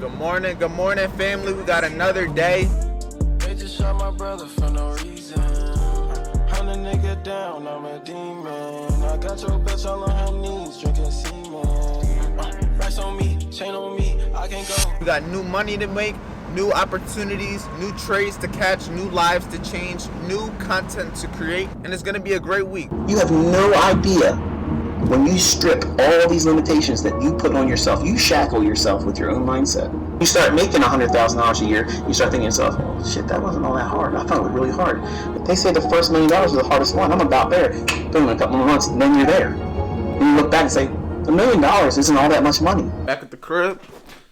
Good morning, family. We got another day. They just shot my brother for no reason. Hunt a nigga down, I'm a demon. I got your bitch all on her knees, drinking semen. Rice on me, chain on me, I can go. We got new money to make, new opportunities, new trades to catch, new lives to change, new content to create, and it's gonna be a great week. You have no idea when you strip all these limitations that you put on yourself, you shackle yourself with your own mindset. You start making $100,000 a year, you start thinking to yourself, oh shit, that wasn't all that hard. I thought it was really hard. They say the first $1 million is the hardest one. I'm about there. Boom, in a couple of months, and then you're there. And you look back and say, $1 million isn't all that much money. Back at the crib.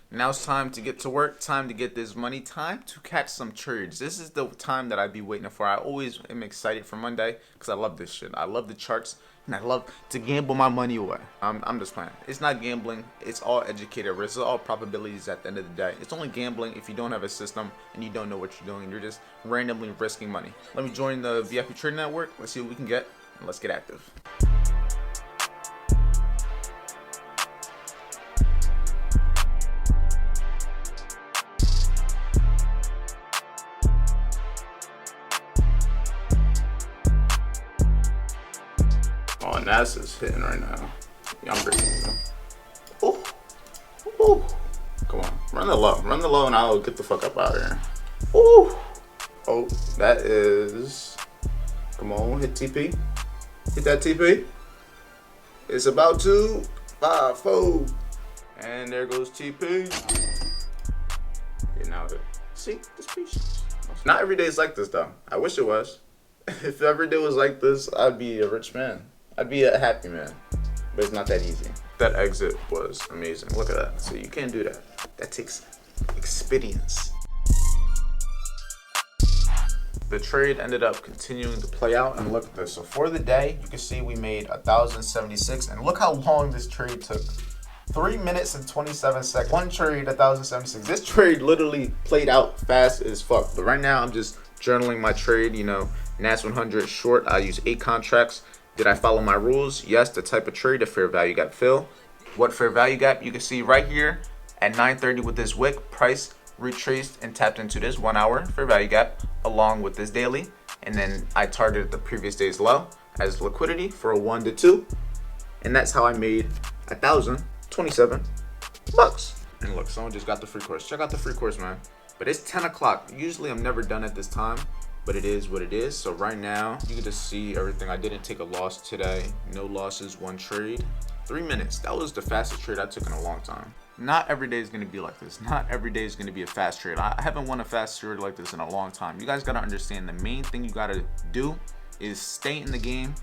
Now it's time to get to work, time to get this money, time to catch some trades. This is the time that I'd be waiting for. I always am excited for Monday because I love this shit. I love the charts and I love to gamble my money away. I'm just playing. It's not gambling. It's all educated risk. It's all probabilities at the end of the day. It's only gambling if you don't have a system and you don't know what you're doing. You're just randomly risking money. Let me join the VIP Trading Network. Let's see what we can get and let's get active. Oh, NASA's hitting right now. Yeah, I'm breaking it. Oh, oh, come on, run the low, and I'll get the fuck up out of here. Oh, oh, that is. Come on, hit TP, hit that TP. It's about to 5-4, and there goes TP. Getting out of it. See the species. Not every day is like this though. I wish it was. If every day was like this, I'd be a rich man. I'd be a happy man, but it's not that easy. That exit was amazing. Look at that. So you can't do that. That takes experience. The trade ended up continuing to play out, and look at this. So for the day, you can see we made 1,076, and look how long this trade took. 3 minutes and 27 seconds. One trade, 1,076. This trade literally played out fast as fuck. But right now, I'm just journaling my trade. You know, NAS 100 short. I use 8 contracts. Did I follow my rules? Yes. The type of trade, a fair value gap fill. What fair value gap? You can see right here at 9:30 with this wick, price retraced and tapped into this 1 hour fair value gap along with this daily. And then I targeted the previous day's low as liquidity for a 1 to 2. And that's how I made 1,027 bucks. And look, someone just got the free course. Check out the free course, man. But it's 10 o'clock. Usually I'm never done at this time, but it is what it is. So right now you can just see everything. I didn't take a loss today. No losses, one trade. 3 minutes. That was the fastest trade I took in a long time. Not every day is going to be like this. Not every day is going to be a fast trade. I haven't won a fast trade like this in a long time. You guys got to understand the main thing you got to do is stay in the game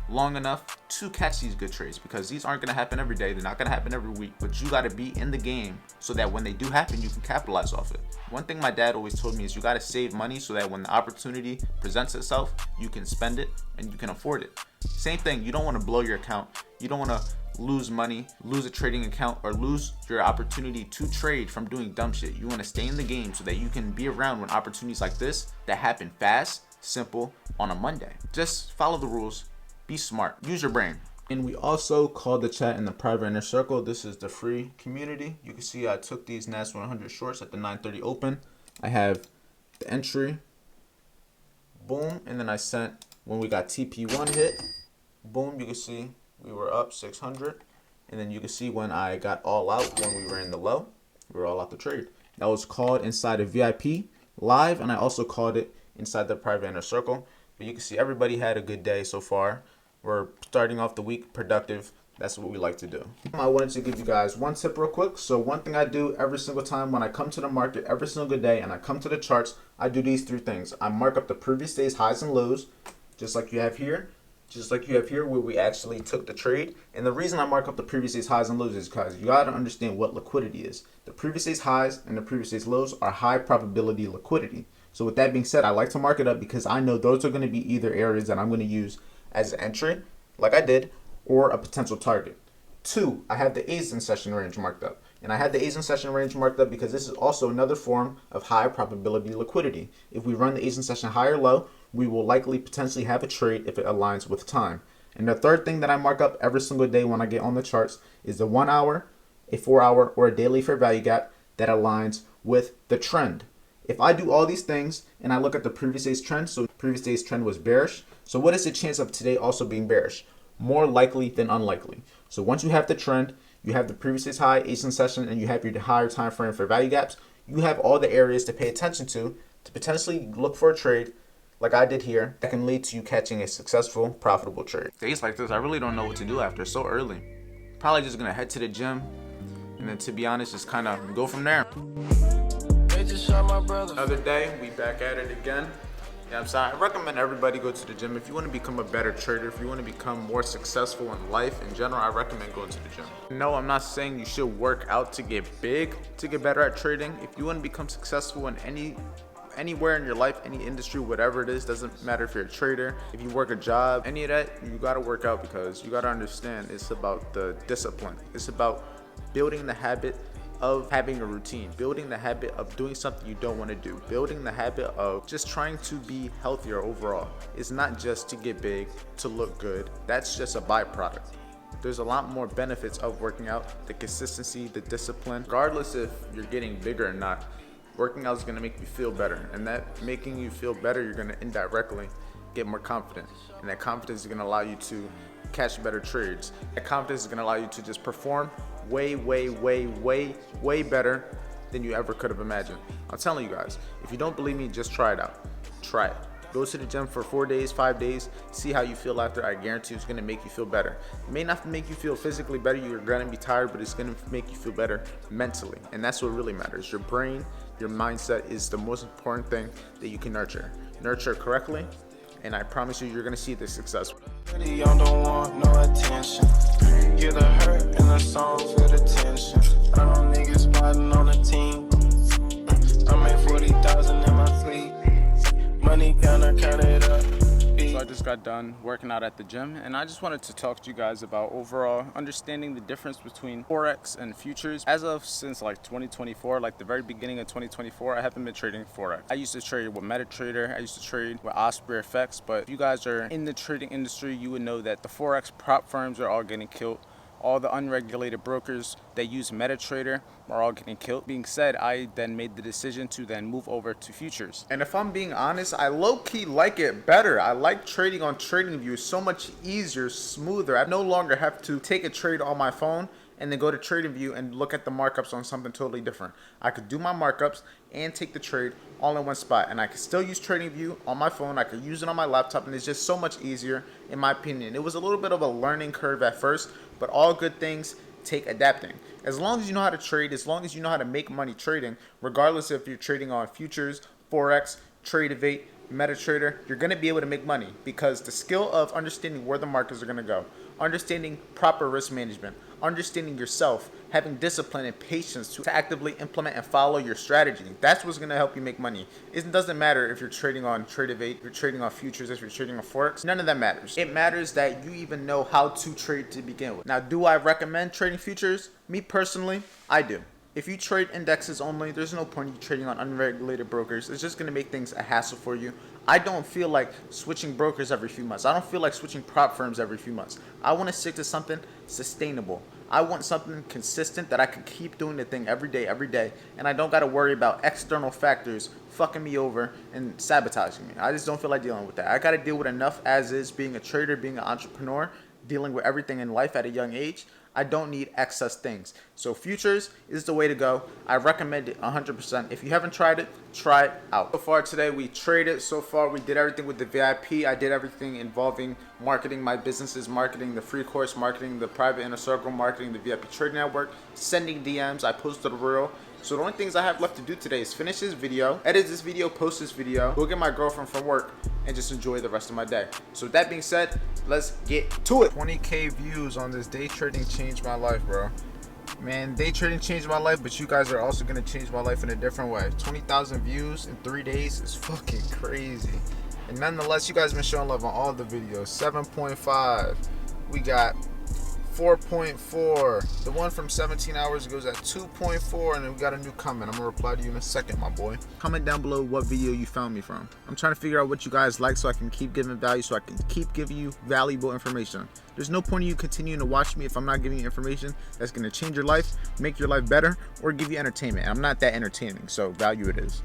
long enough to catch these good trades, because these aren't going to happen every day. They're not going to happen every week, but you got to be in the game so that when they do happen, you can capitalize off it. One thing my dad always told me is you got to save money so that when the opportunity presents itself, you can spend it and you can afford it. Same thing, you don't want to blow your account. You don't want to lose money, lose a trading account, or lose your opportunity to trade from doing dumb shit. You want to stay in the game so that you can be around when opportunities like this that happen fast, simple, on a Monday. Just follow the rules. Be smart. Use your brain. And we also called the chat in the private inner circle. This is the free community. You can see I took these NAS 100 shorts at the 9:30 open. I have the entry. Boom. And then I sent when we got TP1 hit. Boom. You can see we were up 600. And then you can see when I got all out, when we were in the low, we were all out the trade. That was called inside of VIP live. And I also called it inside the private inner circle. But you can see everybody had a good day so far. We're starting off the week productive. That's what we like to do. I wanted to give you guys one tip real quick. So one thing I do every single time when I come to the market, every single day, and I come to the charts, I do these 3 things. I mark up the previous day's highs and lows, just like you have here. Just like you have here where we actually took the trade. And the reason I mark up the previous day's highs and lows is because you got to understand what liquidity is. The previous day's highs and the previous day's lows are high probability liquidity. So with that being said, I like to mark it up because I know those are going to be either areas that I'm going to use as an entry, like I did, or a potential target. 2, I have the A's in session range marked up. And I have the A's in session range marked up because this is also another form of high probability liquidity. If we run the A's in session high or low, we will likely potentially have a trade if it aligns with time. And the third thing that I mark up every single day when I get on the charts is the 1 hour, a 4 hour, or a daily fair value gap that aligns with the trend. If I do all these things and I look at the previous day's trend, so previous day's trend was bearish. So what is the chance of today also being bearish? More likely than unlikely. So once you have the trend, you have the previous day's high, ascending session, and you have your higher time frame for value gaps, you have all the areas to pay attention to potentially look for a trade like I did here that can lead to you catching a successful, profitable trade. Days like this, I really don't know what to do after. It's so early. Probably just gonna head to the gym, and then to be honest, just kind of go from there. Another day, we back at it again. Yeah, I'm sorry. I recommend everybody go to the gym. If you want to become a better trader, if you want to become more successful in life in general, I recommend going to the gym. No, I'm not saying you should work out to get big, to get better at trading. If you want to become successful in anywhere in your life, any industry, whatever it is, doesn't matter if you're a trader, if you work a job, any of that, you got to work out because you got to understand it's about the discipline. It's about building the habit of having a routine, building the habit of doing something you don't want to do, building the habit of just trying to be healthier overall. It's not just to get big, to look good. That's just a byproduct. There's a lot more benefits of working out, the consistency, the discipline. Regardless if you're getting bigger or not, working out is going to make you feel better, and that making you feel better, you're going to indirectly get more confident, and that confidence is going to allow you to catch better trades. That confidence is going to allow you to just perform way better than you ever could have imagined. I'm telling you guys, if you don't believe me, just try it out. Try it. Go to the gym for 4 days, 5 days, see how you feel after. I guarantee it's gonna make you feel better. It may not make you feel physically better, you're gonna be tired, but it's gonna make you feel better mentally. And that's what really matters. Your brain, your mindset is the most important thing that you can nurture. Nurture correctly, and I promise you, you're gonna see the success. Y'all don't want no attention. Hear the hurt in the song, feel the tension. I know niggas plotting on the team. I made 40,000 in my fleet. Money counter, count it up. So I just got done working out at the gym, and I just wanted to talk to you guys about overall understanding the difference between Forex and futures. As of since like 2024, like the very beginning of 2024, I haven't been trading Forex. I used to trade with MetaTrader, I used to trade with Osprey FX, but if you guys are in the trading industry, you would know that the Forex prop firms are all getting killed. All the unregulated brokers that use MetaTrader are all getting killed. Being said, I then made the decision to then move over to futures. And if I'm being honest, I low-key like it better. I like trading on TradingView. It's so much easier, smoother. I no longer have to take a trade on my phone and then go to TradingView and look at the markups on something totally different. I could do my markups and take the trade all in one spot, and I could still use TradingView on my phone. I could use it on my laptop, and it's just so much easier in my opinion. It was a little bit of a learning curve at first, but all good things take adapting. As long as you know how to trade, as long as you know how to make money trading, regardless if you're trading on futures, Forex, Trade Evade, MetaTrader, you're going to be able to make money because the skill of understanding where the markets are going to go, understanding proper risk management, understanding yourself, having discipline and patience to actively implement and follow your strategy. That's what's going to help you make money. It doesn't matter if you're trading on Trade Evade, if you're trading on futures, if you're trading on Forex. None of that matters. It matters that you even know how to trade to begin with. Now, do I recommend trading futures? Me personally, I do. If you trade indexes only, there's no point in you trading on unregulated brokers. It's just going to make things a hassle for you. I don't feel like switching brokers every few months. I don't feel like switching prop firms every few months. I want to stick to something sustainable. I want something consistent that I can keep doing the thing every day, and I don't got to worry about external factors fucking me over and sabotaging me. I just don't feel like dealing with that. I got to deal with enough as is, being a trader, being an entrepreneur, dealing with everything in life at a young age. I don't need excess things. So futures is the way to go. I recommend it 100%. If you haven't tried it, try it out. So far today, we traded. So far, we did everything with the VIP. I did everything involving marketing my businesses, marketing the free course, marketing the private inner circle, marketing the VIP trading network, sending DMs. I posted a reel. So the only things I have left to do today is finish this video, edit this video, post this video, go get my girlfriend from work, and just enjoy the rest of my day. So with that being said, let's get to it. 20K views on this day trading changed my life, bro. Man, day trading changed my life, but you guys are also gonna change my life in a different way. 20,000 views in 3 days is fucking crazy. And nonetheless, you guys been showing love on all the videos. 7.5. We got 4.4. The one from 17 hours goes at 2.4, and then we got a new comment. I'm gonna reply to you in a second, my boy. Comment down below what video you found me from. I'm trying to figure out what you guys like so I can keep giving value, so I can keep giving you valuable information. There's no point in you continuing to watch me if I'm not giving you information that's gonna change your life, make your life better, or give you entertainment. I'm not that entertaining, so value it is.